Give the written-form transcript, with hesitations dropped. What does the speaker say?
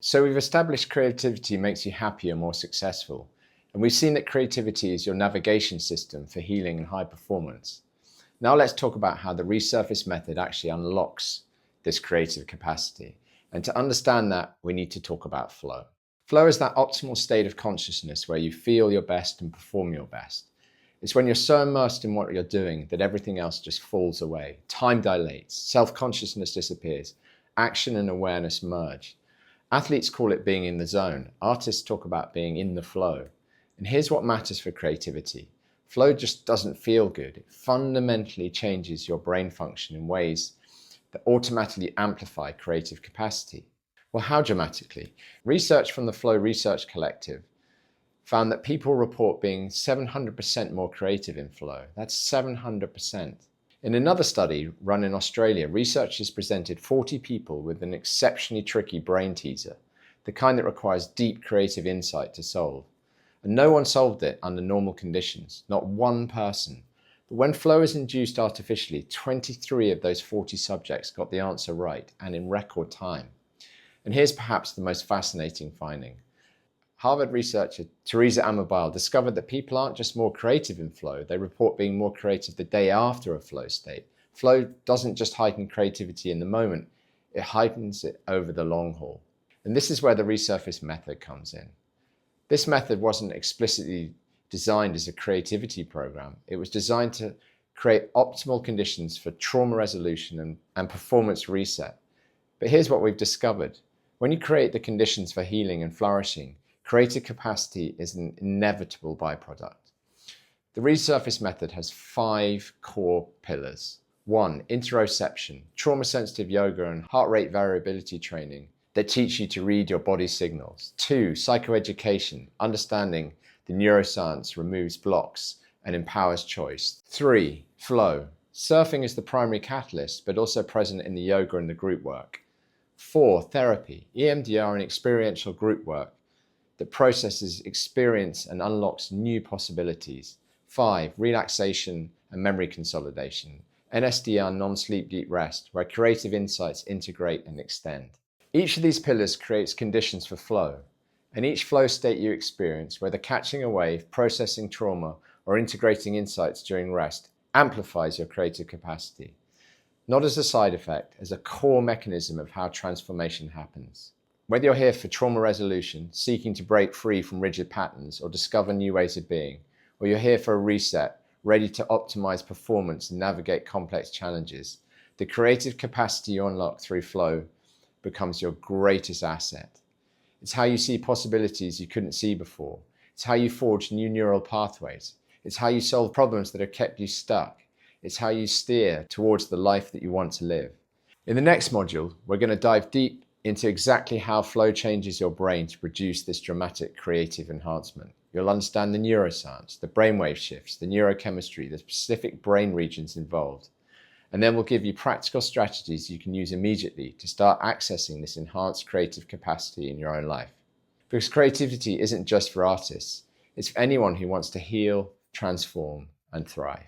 So we've established creativity makes you happier, more successful. And we've seen that creativity is your navigation system for healing and high performance. Now let's talk about how the resurface method actually unlocks this creative capacity. And to understand that, we need to talk about flow. Flow is that optimal state of consciousness where you feel your best and perform your best. It's when you're so immersed in what you're doing that everything else just falls away. Time dilates, self-consciousness disappears, action and awareness merge. Athletes call it being in the zone. Artists talk about being in the flow. And here's what matters for creativity. Flow just doesn't feel good. It fundamentally changes your brain function in ways that automatically amplify creative capacity. Well, how dramatically? Research from the Flow Research Collective found that people report being 700% more creative in flow. That's 700%. In another study run in Australia, researchers presented 40 people with an exceptionally tricky brain teaser, the kind that requires deep creative insight to solve. And no one solved it under normal conditions, not one person. But when flow is induced artificially, 23 of those 40 subjects got the answer right, and in record time. And here's perhaps the most fascinating finding. Harvard researcher Teresa Amabile discovered that people aren't just more creative in flow, they report being more creative the day after a flow state. Flow doesn't just heighten creativity in the moment, it heightens it over the long haul. And this is where the resurface method comes in. This method wasn't explicitly designed as a creativity program. It was designed to create optimal conditions for trauma resolution and performance reset. But here's what we've discovered. When you create the conditions for healing and flourishing, creative capacity is an inevitable byproduct. The resurface method has 5 core pillars. 1. Interoception, trauma-sensitive yoga and heart rate variability training that teach you to read your body's signals. 2. Psychoeducation, understanding the neuroscience removes blocks and empowers choice. 3. Flow. Surfing is the primary catalyst, but also present in the yoga and the group work. 4. Therapy. EMDR and experiential group work that processes experience and unlocks new possibilities. 5. Relaxation and memory consolidation. NSDR, non-sleep deep rest, where creative insights integrate and extend. Each of these pillars creates conditions for flow, and each flow state you experience, whether catching a wave, processing trauma, or integrating insights during rest, amplifies your creative capacity. Not as a side effect, as a core mechanism of how transformation happens. Whether you're here for trauma resolution, seeking to break free from rigid patterns or discover new ways of being, or you're here for a reset, ready to optimize performance and navigate complex challenges, the creative capacity you unlock through flow becomes your greatest asset. It's how you see possibilities you couldn't see before. It's how you forge new neural pathways. It's how you solve problems that have kept you stuck. It's how you steer towards the life that you want to live. In the next module, we're going to dive deep into exactly how flow changes your brain to produce this dramatic creative enhancement. You'll understand the neuroscience, the brainwave shifts, the neurochemistry, the specific brain regions involved. And then we'll give you practical strategies you can use immediately to start accessing this enhanced creative capacity in your own life. Because creativity isn't just for artists, it's for anyone who wants to heal, transform, and thrive.